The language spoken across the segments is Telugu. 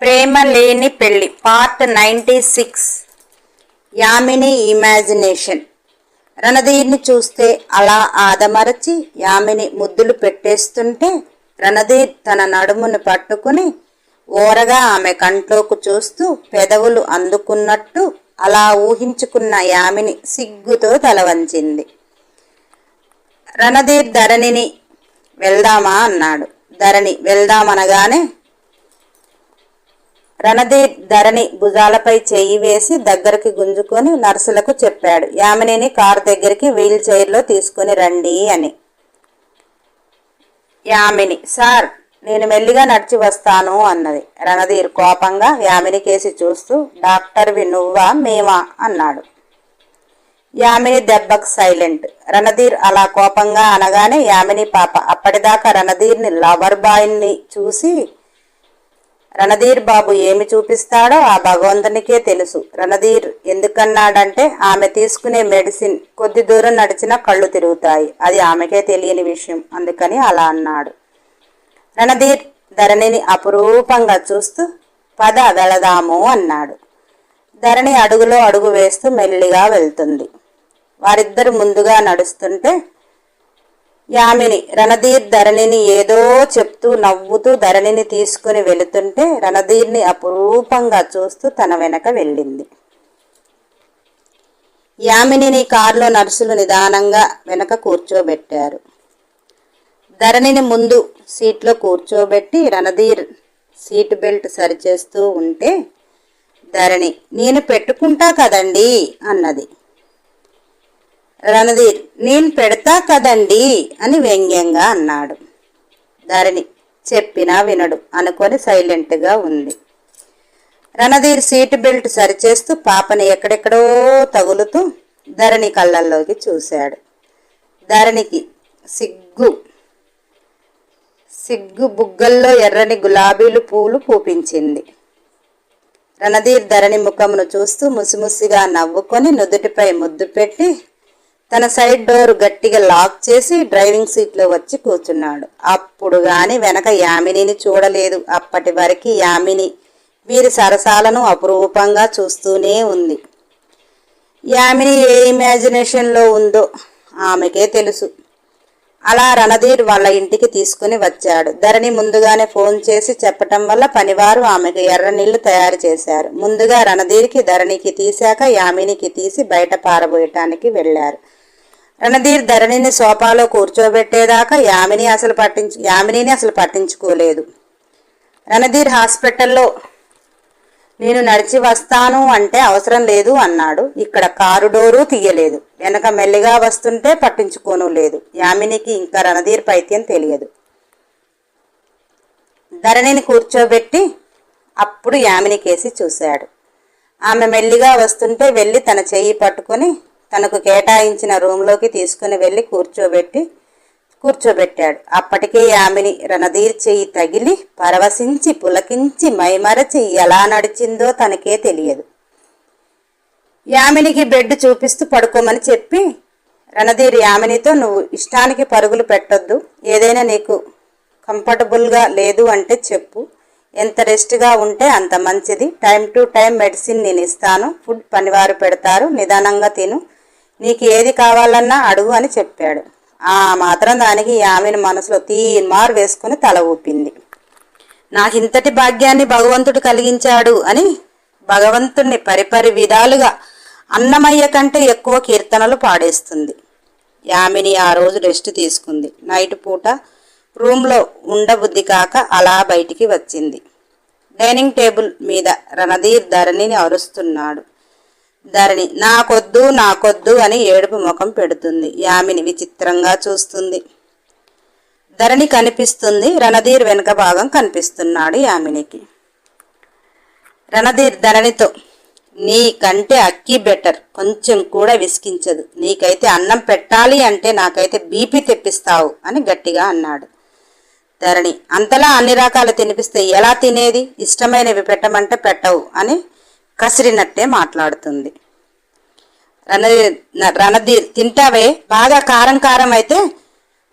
ప్రేమ లేని పెళ్లి పార్ట్ 96 యామిని ఇమాజినేషన్. రణధీర్ని చూస్తే అలా ఆదమరచి యామిని ముద్దులు పెట్టేస్తుంటే రణధీర్ తన నడుమును పట్టుకుని ఓరగా ఆమె కంట్లోకి చూస్తూ పెదవులు అందుకున్నట్టు అలా ఊహించుకున్న యామిని సిగ్గుతో తలవంచింది. రణధీర్ ధరణిని వెళ్దామా అన్నాడు. ధరణి వెళ్దామనగానే రణధీర్ ధరణి భుజాలపై చెయ్యి వేసి దగ్గరికి గుంజుకొని నర్సులకు చెప్పాడు, యామినిని కారు దగ్గరికి వీల్ చైర్లో తీసుకుని రండి అని. యామిని, సార్ నేను మెల్లిగా నడిచి వస్తాను అన్నది. రణధీర్ కోపంగా యామిని కేసి చూస్తూ, డాక్టర్వి నువ్వా మేమా అన్నాడు. యామిని దెబ్బకు సైలెంట్. రణధీర్ అలా కోపంగా అనగానే యామిని పాప అప్పటిదాకా రణధీర్ని లవర్ బాయ్ని చూసి, రణధీర్ బాబు ఏమి చూపిస్తాడో ఆ భగవంతునికే తెలుసు. రణధీర్ ఎందుకన్నాడంటే ఆమె తీసుకునే మెడిసిన్ కొద్ది దూరం నడిచినా కళ్ళు తిరుగుతాయి, అది ఆమెకే తెలియని విషయం, అందుకని అలా అన్నాడు. రణధీర్ ధరణిని అపురూపంగా చూస్తూ పద వెళదాము అన్నాడు. ధరణి అడుగులో అడుగు వేస్తూ మెల్లిగా వెళ్తుంది. వారిద్దరు ముందుగా నడుస్తుంటే యామిని రణధీర్ ధరణిని ఏదో చెప్తూ నవ్వుతూ ధరణిని తీసుకుని వెళుతుంటే రణధీర్ని అపురూపంగా చూస్తూ తన వెనక వెళ్ళింది. యామినిని కారులో నర్సులు నిదానంగా వెనక కూర్చోబెట్టారు. ధరణిని ముందు సీట్లో కూర్చోబెట్టి రణధీర్ సీట్ బెల్ట్ సరిచేస్తూ ఉంటే ధరణి, నేను పెట్టుకుంటా కదండి అన్నది. రణధీర్, నేను పెడతా కదండి అని వ్యంగ్యంగా అన్నాడు. ధరణి చెప్పినా వినడు అనుకొని సైలెంట్గా ఉంది. రణధీర్ సీట్ బెల్ట్ సరిచేస్తూ పాపని ఎక్కడెక్కడో తగులుతూ ధరణి కళ్ళల్లోకి చూశాడు. ధరణికి సిగ్గు బుగ్గల్లో ఎర్రని గులాబీలు పూలు పూపించింది. రణధీర్ ధరణి ముఖమును చూస్తూ ముసిముసిగా నవ్వుకొని నుదుటిపై ముద్దు పెట్టి తన సైడ్ డోర్ గట్టిగా లాక్ చేసి డ్రైవింగ్ సీట్లో వచ్చి కూర్చున్నాడు. అప్పుడు గాని వెనక యామినిని చూడలేదు. అప్పటి వరకు యామిని వీరి సరసాలను అపురూపంగా చూస్తూనే ఉంది. యామిని ఏ ఇమాజినేషన్లో ఉందో ఆమెకే తెలుసు. అలా రణధీర్ వాళ్ళ ఇంటికి తీసుకుని వచ్చాడు. ధరణి ముందుగానే ఫోన్ చేసి చెప్పటం వల్ల పనివారు ఆమెకు ఎర్ర నీళ్లు తయారు చేశారు. ముందుగా రణధీర్కి ధరణికి తీశాక యామినికి తీసి బయట పారబోయటానికి వెళ్లారు. రణధీర్ ధరణిని సోఫాలో కూర్చోబెట్టేదాకా యామినిని అసలు పట్టించుకోలేదు. రణధీర్ హాస్పిటల్లో నేను నడిచి వస్తాను అంటే అవసరం లేదు అన్నాడు. ఇక్కడ కారు డోరు తీయలేదు. వెనక మెల్లిగా వస్తుంటే పట్టించుకోను లేదు. యామినికి ఇంకా రణధీర్ పైత్యం తెలియదు. ధరణిని కూర్చోబెట్టి అప్పుడు యామిని కేసి చూశాడు. ఆమె మెల్లిగా వస్తుంటే వెళ్ళి తన చెయ్యి పట్టుకొని తనకు కేటాయించిన రూంలోకి తీసుకుని వెళ్ళి కూర్చోబెట్టాడు. అప్పటికే యామిని రణధీర్ చెయ్యి తగిలి పరవశించి పులకించి మైమరచి ఎలా నడిచిందో తనకే తెలియదు. యామినికి బెడ్ చూపిస్తూ పడుకోమని చెప్పి రణధీర్ యామినితో, నువ్వు ఇష్టానికి పరుగులు పెట్టొద్దు, ఏదైనా నీకు కంఫర్టబుల్గా లేదు అంటే చెప్పు, ఎంత రెస్ట్గా ఉంటే అంత మంచిది, టైం టు టైం మెడిసిన్ నేను ఇస్తాను, ఫుడ్ పనివారు పెడతారు, నిదానంగా తిను, నీకు ఏది కావాలన్నా అడుగు అని చెప్పాడు. ఆ మాత్రం దానికి యామిని మనసులో తీర్మార్ వేసుకుని తల ఊపింది. నాకింతటి భాగ్యాన్ని భగవంతుడు కలిగించాడు అని భగవంతుణ్ణి పరిపరి విధాలుగా అన్నమయ్య కంటే ఎక్కువ కీర్తనలు పాడేస్తుంది. యామిని ఆ రోజు రెస్ట్ తీసుకుంది. నైట్ పూట రూమ్లో ఉండబుద్ధి కాక అలా బయటికి వచ్చింది. డైనింగ్ టేబుల్ మీద రణధీర్ ధరణిని అరుస్తున్నాడు. ధరణి నాకొద్దు అని ఏడుపు ముఖం పెడుతుంది. యామిని విచిత్రంగా చూస్తుంది. ధరణి కనిపిస్తుంది. రణధీర్ వెనుక భాగం కనిపిస్తున్నాడు యామినికి. రణధీర్ ధరణితో, నీకంటే అక్కి బెటర్, కొంచెం కూడా విసిగించదు, నీకైతే అన్నం పెట్టాలి అంటే నాకైతే బీపీ తెప్పిస్తావు అని గట్టిగా అన్నాడు. ధరణి, అంతలా అన్ని రకాలు తినిపిస్తే ఎలా తినేది, ఇష్టమైనవి పెట్టమంటే పెట్టవు అని కసిరినట్టే మాట్లాడుతుంది. రణధీర్, తింటావే, బాగా కారం అయితే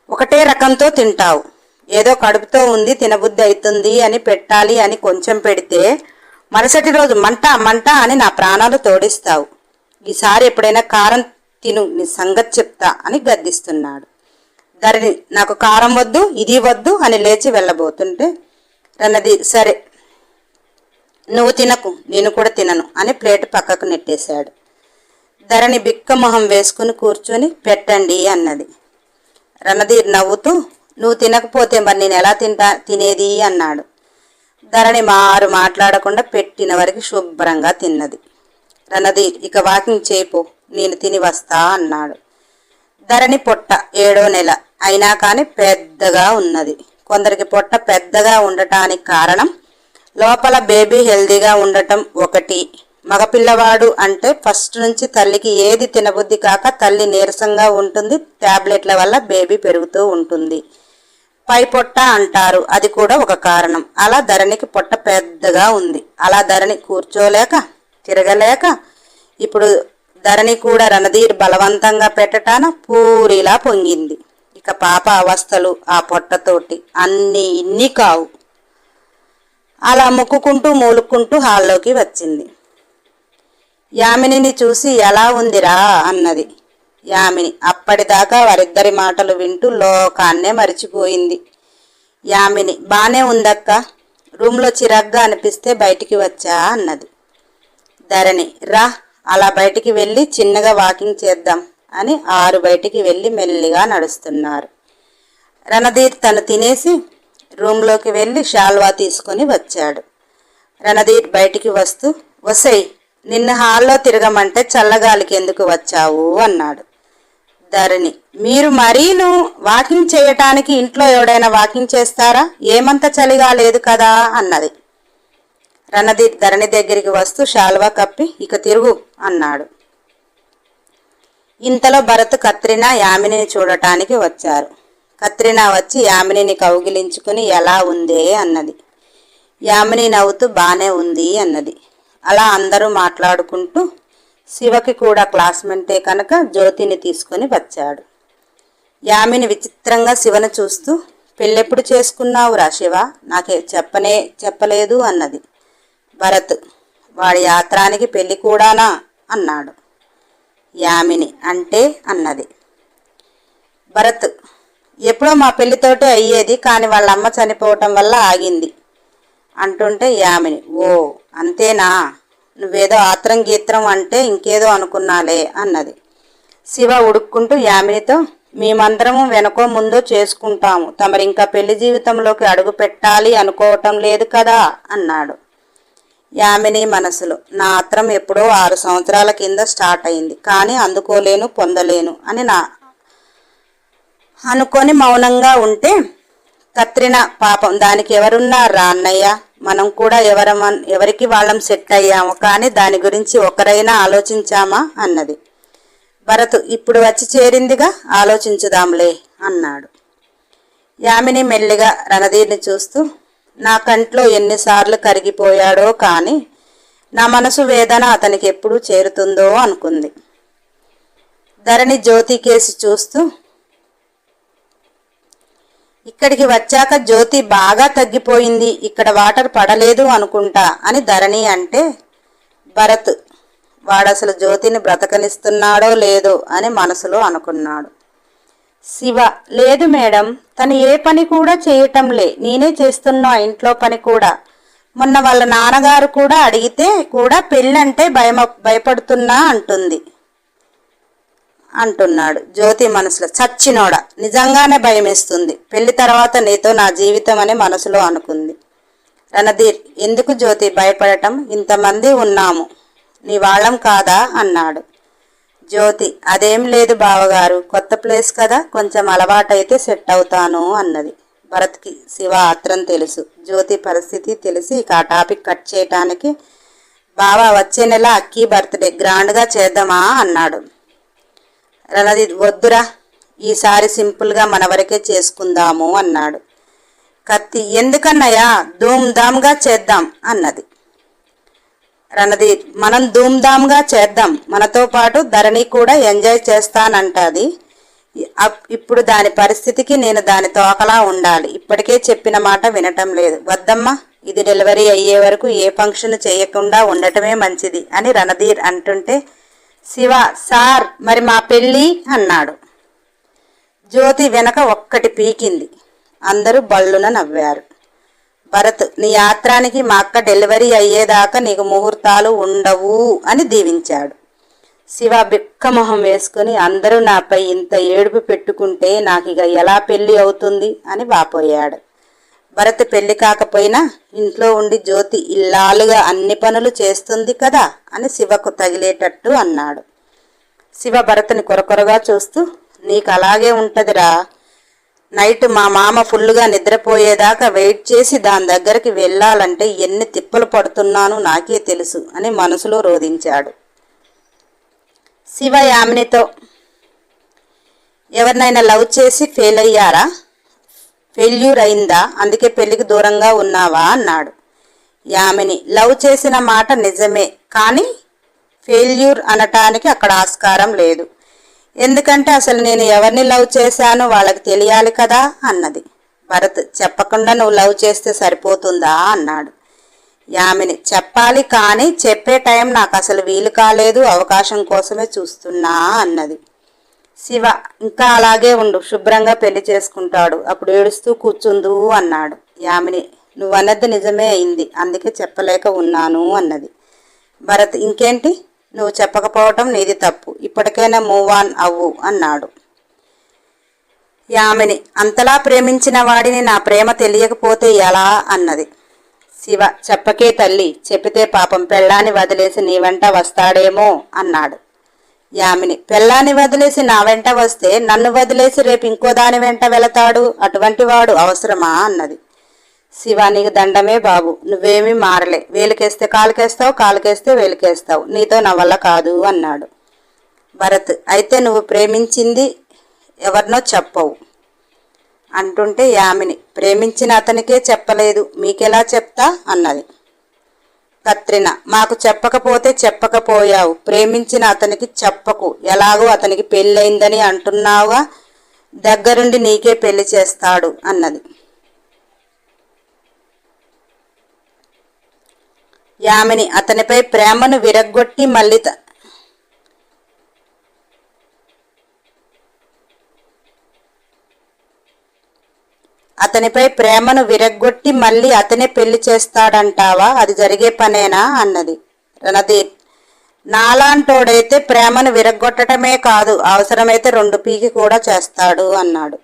ఒకటే రకంతో తింటావు, ఏదో కడుపుతో ఉంది తినబుద్ధి అవుతుంది అని పెట్టాలి అని కొంచెం పెడితే మరుసటి రోజు మంట మంట అని నా ప్రాణాలు తోడిస్తావు. ఈసారి ఎప్పుడైనా కారం తిను, నీ సంగతి చెప్తా అని గద్దిస్తున్నాడు. ధరణి నాకు కారం వద్దు, ఇది వద్దు అని లేచి వెళ్ళబోతుంటే రణధీర్ సరే నువ్వు తినకు, నేను కూడా తినను అని ప్లేట్ పక్కకు నెట్టేశాడు. ధరణి బిక్క మొహం వేసుకుని కూర్చొని పెట్టండి అన్నది. రణధీర్ నవ్వుతూ నువ్వు తినకపోతే మరి నేను ఎలా తినేది అన్నాడు. ధరణి మారు మాట్లాడకుండా పెట్టిన వరకు శుభ్రంగా తిన్నది. రణధీర్ ఇక వాకింగ్ చేయిపో, నేను తిని వస్తా అన్నాడు. ధరణి పొట్ట 7వ నెల అయినా కానీ పెద్దగా ఉన్నది. కొందరికి పొట్ట పెద్దగా ఉండటానికి కారణం లోపల బేబీ హెల్దీగా ఉండటం ఒకటి. మగపిల్లవాడు అంటే ఫస్ట్ నుంచి తల్లికి ఏది తినబుద్ధి కాక తల్లి నీరసంగా ఉంటుంది, టాబ్లెట్ల వల్ల బేబీ పెరుగుతూ ఉంటుంది. పై పొట్ట అంటారు, అది కూడా ఒక కారణం. అలా ధరణికి పొట్ట పెద్దగా ఉంది. అలా ధరణి కూర్చోలేక తిరగలేక ఇప్పుడు ధరణి కూడా రణధీర్ బలవంతంగా పెట్టటాన పూరిలా పొంగింది. ఇక పాప అవస్థలు ఆ పొట్టతోటి అన్నీ ఇన్ని కావు. అలా ముక్కుకుంటూ మూలుక్కుంటూ హాల్లోకి వచ్చింది. యామినిని చూసి ఎలా ఉందిరా అన్నది. యామిని అప్పటిదాకా వారిద్దరి మాటలు వింటూ లోకాన్నే మరిచిపోయింది. యామిని బానే ఉందక్క, రూమ్లో చిరాగ్గా అనిపిస్తే బయటికి వచ్చా అన్నది. ధరణి రా అలా బయటికి వెళ్ళి చిన్నగా వాకింగ్ చేద్దాం అని 6 బయటికి వెళ్ళి మెల్లిగా నడుస్తున్నారు. రణధీర్ తను తినేసి రూమ్లోకి వెళ్ళి షాల్వా తీసుకొని వచ్చాడు. రణధీర్ బయటికి వస్తూ వసై నిన్న హాల్లో తిరగమంటే చల్లగాలికి ఎందుకు వచ్చావు అన్నాడు. ధరణి మీరు మరీను వాకింగ్ చేయటానికి ఇంట్లో ఎవడైనా వాకింగ్ చేస్తారా, ఏమంత చలిగా లేదు కదా అన్నది. రణధీర్ ధరణి దగ్గరికి వస్తూ షాల్వా కప్పి ఇక తిరుగు అన్నాడు. ఇంతలో భరత్ కత్రినా యామినిని చూడటానికి వచ్చారు. కత్రినా వచ్చి యామినిని కౌగిలించుకుని ఎలా ఉందే అన్నది. యామిని నవ్వుతూ బానే ఉంది అన్నది. అలా అందరూ మాట్లాడుకుంటూ శివకి కూడా క్లాస్మేటే కనుక జ్యోతిని తీసుకొని వచ్చాడు. యామిని విచిత్రంగా శివను చూస్తూ పెళ్ళెప్పుడు చేసుకున్నావురా శివ, నాకే చెప్పలేదు అన్నది. భరత్ వాడి యాత్రానికి పెళ్ళి కూడానా అన్నాడు. యామిని అంటే అన్నది. భరత్ ఎప్పుడో మా పెళ్లితోటే అయ్యేది, కానీ వాళ్ళ అమ్మ చనిపోవటం వల్ల ఆగింది అంటుంటే యామిని ఓ అంతేనా, నువ్వేదో ఆత్రం గీత్రం అంటే ఇంకేదో అనుకున్నాలే అన్నది. శివ ఉడుక్కుంటూ యామినితో మేమందరము వెనకో ముందో చేసుకుంటాము, తమరింకా పెళ్లి జీవితంలోకి అడుగు పెట్టాలి అనుకోవటం లేదు కదా అన్నాడు. యామిని మనసులో నా ఆత్రం ఎప్పుడో 6 సంవత్సరాల కింద స్టార్ట్ అయింది, కానీ అందుకోలేను పొందలేను అని అనుకొని మౌనంగా ఉంటే కత్రినా పాపం దానికి ఎవరున్నారా అన్నయ్య, మనం కూడా ఎవరికి వాళ్ళం సెట్ అయ్యాము, కానీ దాని గురించి ఒకరైనా ఆలోచించామా అన్నది. భరత్ ఇప్పుడు వచ్చి చేరిందిగా ఆలోచించుదాంలే అన్నాడు. యామిని మెల్లిగా రణధీర్ని చూస్తూ నా కంట్లో ఎన్నిసార్లు కరిగిపోయాడో కానీ నా మనసు వేదన అతనికి ఎప్పుడు చేరుతుందో అనుకుంది. ధరణి జ్యోతి కేసి చూస్తూ ఇక్కడికి వచ్చాక జ్యోతి బాగా తగ్గిపోయింది, ఇక్కడ వాటర్ పడలేదు అనుకుంటా అని ధరణి అంటే భరత్ వాడసలు జ్యోతిని బ్రతకనిస్తున్నాడో లేదో అని మనసులో అనుకున్నాడు. శివ లేదు మేడం, తను ఏ పని కూడా చేయటంలే, నేనే చేస్తున్నా ఇంట్లో పని కూడా. మొన్న వాళ్ళ నాన్నగారు కూడా అడిగితే కూడా పెళ్ళంటే భయపడుతున్నా అంటున్నాడు. జ్యోతి మనసులో చచ్చినోడ, నిజంగానే భయమేస్తుంది, పెళ్లి తర్వాత నీతో నా జీవితం అని మనసులో అనుకుంది. రణధీర్ ఎందుకు జ్యోతి భయపడటం, ఇంతమంది ఉన్నాము, నీ వాళ్ళం కాదా అన్నాడు. జ్యోతి అదేం లేదు బావగారు, కొత్త ప్లేస్ కదా, కొంచెం అలవాటైతే సెట్ అవుతాను అన్నది. భరత్కి శివ ఆత్రం తెలుసు, జ్యోతి పరిస్థితి తెలిసి ఇక ఆ టాపిక్ కట్ చేయటానికి బావ వచ్చే నెల అక్కీ బర్త్డే గ్రాండ్గా చేద్దామా అన్నాడు. రణధీర్ వద్దురా, ఈసారి సింపుల్గా మన వరకే చేసుకుందాము అన్నాడు. కత్తి ఎందుకన్నయ్యా, ధూమ్ధామ్గా చేద్దాం అన్నది. రణధీర్ మనం ధూమ్ధామ్గా చేద్దాం, మనతో పాటు ధరణి కూడా ఎంజాయ్ చేస్తానంటది, ఇప్పుడు దాని పరిస్థితికి నేను దాని తోకలా ఉండాలి. ఇప్పటికే చెప్పిన మాట వినటం లేదు. వద్దమ్మా, ఇది డెలివరీ అయ్యే వరకు ఏ ఫంక్షన్ చేయకుండా ఉండటమే మంచిది అని రణధీర్ అంటుంటే శివ, సార్ మరి మా పెళ్ళి అన్నాడు. జ్యోతి వెనక ఒక్కటి పీకింది. అందరూ బళ్ళున నవ్వారు. భరత్, నీ యాత్రానికి మా అక్క డెలివరీ అయ్యేదాకా నీకు ముహూర్తాలు ఉండవు అని దీవించాడు. శివ బిక్కమొహం వేసుకుని, అందరూ నాపై ఇంత ఏడుపు పెట్టుకుంటే నాకిక ఎలా పెళ్లి అవుతుంది అని వాపోయాడు. భరత్ పెళ్లి కాకపోయినా ఇంట్లో ఉండి జ్యోతి ఇల్లాలుగా అన్ని పనులు చేస్తుంది కదా అని శివకు తగిలేటట్టు అన్నాడు. శివ భరత్ని కొరకొరగా చూస్తూ, నీకు అలాగే ఉంటదిరా, నైట్ మా మామ ఫుల్లుగా నిద్రపోయేదాకా వెయిట్ చేసి దాని దగ్గరికి వెళ్ళాలంటే ఎన్ని తిప్పలు పడుతున్నానో నాకే తెలుసు అని మనసులో రోధించాడు. శివ యామినితో, ఎవరినైనా లవ్ చేసి ఫెయిల్యూర్ అయిందా, అందుకే పెళ్లికి దూరంగా ఉన్నావా అన్నాడు. యామిని, లవ్ చేసిన మాట నిజమే, కానీ ఫెయిల్యూర్ అనటానికి అక్కడ ఆస్కారం లేదు. ఎందుకంటే అసలు నేను ఎవరిని లవ్ చేశానో వాళ్ళకి తెలియాలి కదా అన్నది. భరత్, చెప్పకుండా నువ్వు లవ్ చేస్తే సరిపోతుందా అన్నాడు. యామిని, చెప్పాలి, కానీ చెప్పే టైం నాకు అసలు వీలు కాలేదు, అవకాశం కోసమే చూస్తున్నా అన్నది. శివ, ఇంకా అలాగే ఉండు, శుభ్రంగా పెళ్లి చేసుకుంటాడు, అప్పుడు ఏడుస్తూ కూర్చుందు అన్నాడు. యామిని, నువ్వన్నది నిజమే అయింది, అందుకే చెప్పలేక ఉన్నాను అన్నది. భరత్, ఇంకేంటి, నువ్వు చెప్పకపోవటం నీది తప్పు, ఇప్పటికైనా మూవ్ ఆన్ అవ్వు అన్నాడు. యామిని, అంతలా ప్రేమించిన వాడిని నా ప్రేమ తెలియకపోతే ఎలా అన్నది. శివ, చెప్పకే తల్లి, చెప్పితే పాపం పెళ్ళాన్ని వదిలేసి నీ వెంట వస్తాడేమో అన్నాడు. యామిని, పెళ్ళాన్ని వదిలేసి నా వెంట వస్తే నన్ను వదిలేసి రేపు ఇంకో దాని వెంట వెళతాడు, అటువంటి వాడు అవసరమా అన్నది. శివ, నీకు దండమే బాబు, నువ్వేమీ మారలే, వేలికేస్తే కాలుకేస్తావు, కాలుకేస్తే వేలికేస్తావు, నీతో నా వల్ల కాదు అన్నాడు. భరత్, అయితే నువ్వు ప్రేమించింది ఎవరినో చెప్పవు అంటుంటే యామిని, ప్రేమించిన అతనికే చెప్పలేదు, మీకెలా చెప్తా అన్నది. కత్రిన, మాకు చెప్పకపోతే చెప్పకపోయావు, ప్రేమించిన అతనికి చెప్పకు, ఎలాగో అతనికి పెళ్ళయిందని అంటున్నావుగా, దగ్గరుండి నీకే పెళ్లి చేస్తాడు అన్నది. యామిని, అతనిపై ప్రేమను విరగ్గొట్టి మళ్ళీ అతనే పెళ్లి చేస్తాడంటావా, అది జరిగే పనేనా అన్నది. రణధీర్, నాలాంటోడైతే ప్రేమను విరగ్గొట్టడమే కాదు, అవసరమైతే 2 పీకి కూడా చేస్తాడు అన్నాడు.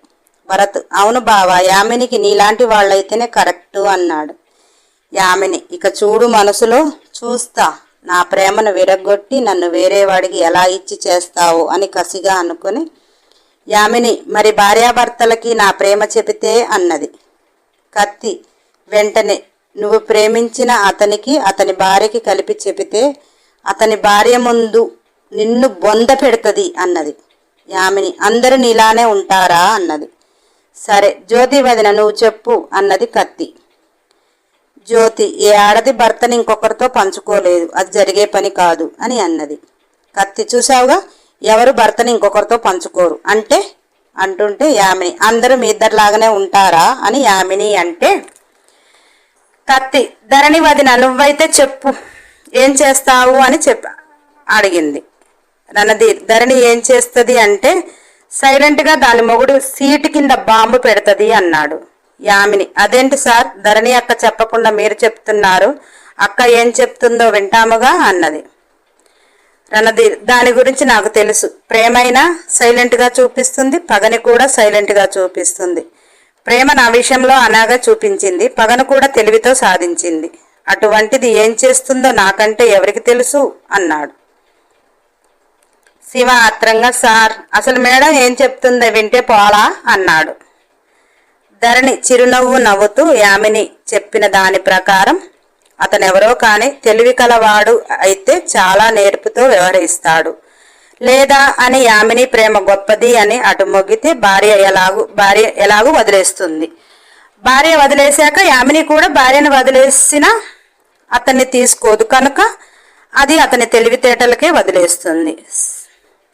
భరత్, అవును బావా, యామినికి నీలాంటి వాళ్ళైతేనే కరెక్టు అన్నాడు. యామిని, ఇక చూడు, మనసులో చూస్తా, నా ప్రేమను విరగ్గొట్టి నన్ను వేరే వాడికి ఎలా ఇచ్చి చేస్తావు అని కసిగా అనుకుని, యామిని, మరి భార్యాభర్తలకి నా ప్రేమ చెబితే అన్నది. కత్తి, వెంటనే నువ్వు ప్రేమించిన అతనికి అతని భార్యకి కలిపి చెబితే అతని భార్య ముందు నిన్ను బొంద పెడుతుంది అన్నది. యామిని, అందరూ నీలానే ఉంటారా అన్నది. సరే జ్యోతి వదిన, నువ్వు చెప్పు అన్నది కత్తి. జ్యోతి, ఏ ఆడది భర్తని ఇంకొకరితో పంచుకోలేదు, అది జరిగే పని కాదు అని అన్నది. కత్తి, చూసావుగా, ఎవరు భర్తని ఇంకొకరితో పంచుకోరు అంటుంటే యామిని, అందరూ మీ ఇద్దరిలాగానే ఉంటారా అని యామిని అంటే, కత్తి, ధరణి వదిన, నువ్వైతే చెప్పు, ఏం చేస్తావు అని అడిగింది. రణధీర్, ధరణి ఏం చేస్తుంది అంటే సైలెంట్గా దాని మొగుడు సీటు కింద బాంబు పెడుతుంది అన్నాడు. యామిని, అదేంటి సార్, ధరణి అక్క చెప్పకుండా మీరు చెప్తున్నారు, అక్క ఏం చెప్తుందో వింటాముగా అన్నది. రణధీర్, దాని గురించి నాకు తెలుసు, ప్రేమైనా సైలెంట్గా చూపిస్తుంది, పగని కూడా సైలెంట్గా చూపిస్తుంది. ప్రేమ నా విషయంలో అనాగా చూపించింది, పగను కూడా తెలివితో సాధించింది, అటువంటిది ఏం చేస్తుందో నాకంటే ఎవరికి తెలుసు అన్నాడు. శివ ఆత్రంగా, సార్, అసలు మేడం ఏం చెప్తుందో వింటే పోలా అన్నాడు. ధరణి చిరునవ్వు నవ్వుతూ యామిని చెప్పిన దాని ప్రకారం, అతనెవరో కానీ తెలివి కలవాడు అయితే చాలా నేర్పుతో వ్యవహరిస్తాడు, లేదా అని యామిని ప్రేమ గొప్పది అని అటు మొగ్గితే భార్య ఎలాగూ వదిలేస్తుంది. భార్య వదిలేశాక యామిని కూడా భార్యను వదిలేసిన అతన్ని తీసుకోదు కనుక అది అతని తెలివితేటలకే వదిలేస్తుంది.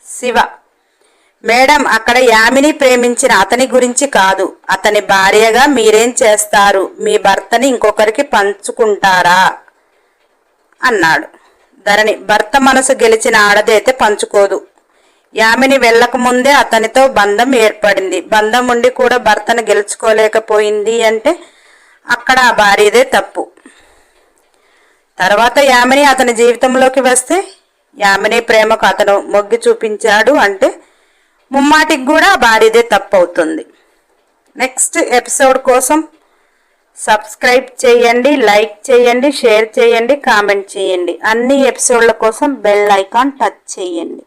శివ, మేడం, అక్కడ యామిని ప్రేమించిన అతని గురించి కాదు, అతని భార్యగా మీరేం చేస్తారు? మీ భర్తని ఇంకొకరికి పంచుకుంటారా అన్నాడు. ధరణి, భర్త మనసు గెలిచిన ఆడదైతే పంచుకోదు. యామిని వెళ్ళకముందే అతనితో బంధం ఏర్పడింది. బంధం ఉండి కూడా భర్తను గెలుచుకోలేకపోయింది అంటే అక్కడ ఆ భార్యదే తప్పు. తర్వాత యామిని అతని జీవితంలోకి వస్తే యామిని ప్రేమకు అతను మొగ్గి చూపించాడు అంటే ముమ్మాటికి కూడా భార్యదే తప్పు అవుతుంది. నెక్స్ట్ ఎపిసోడ్ కోసం సబ్స్క్రైబ్ చేయండి, లైక్ చేయండి, షేర్ చేయండి, కామెంట్ చేయండి. అన్ని ఎపిసోడ్ల కోసం బెల్ ఐకాన్ టచ్ చేయండి.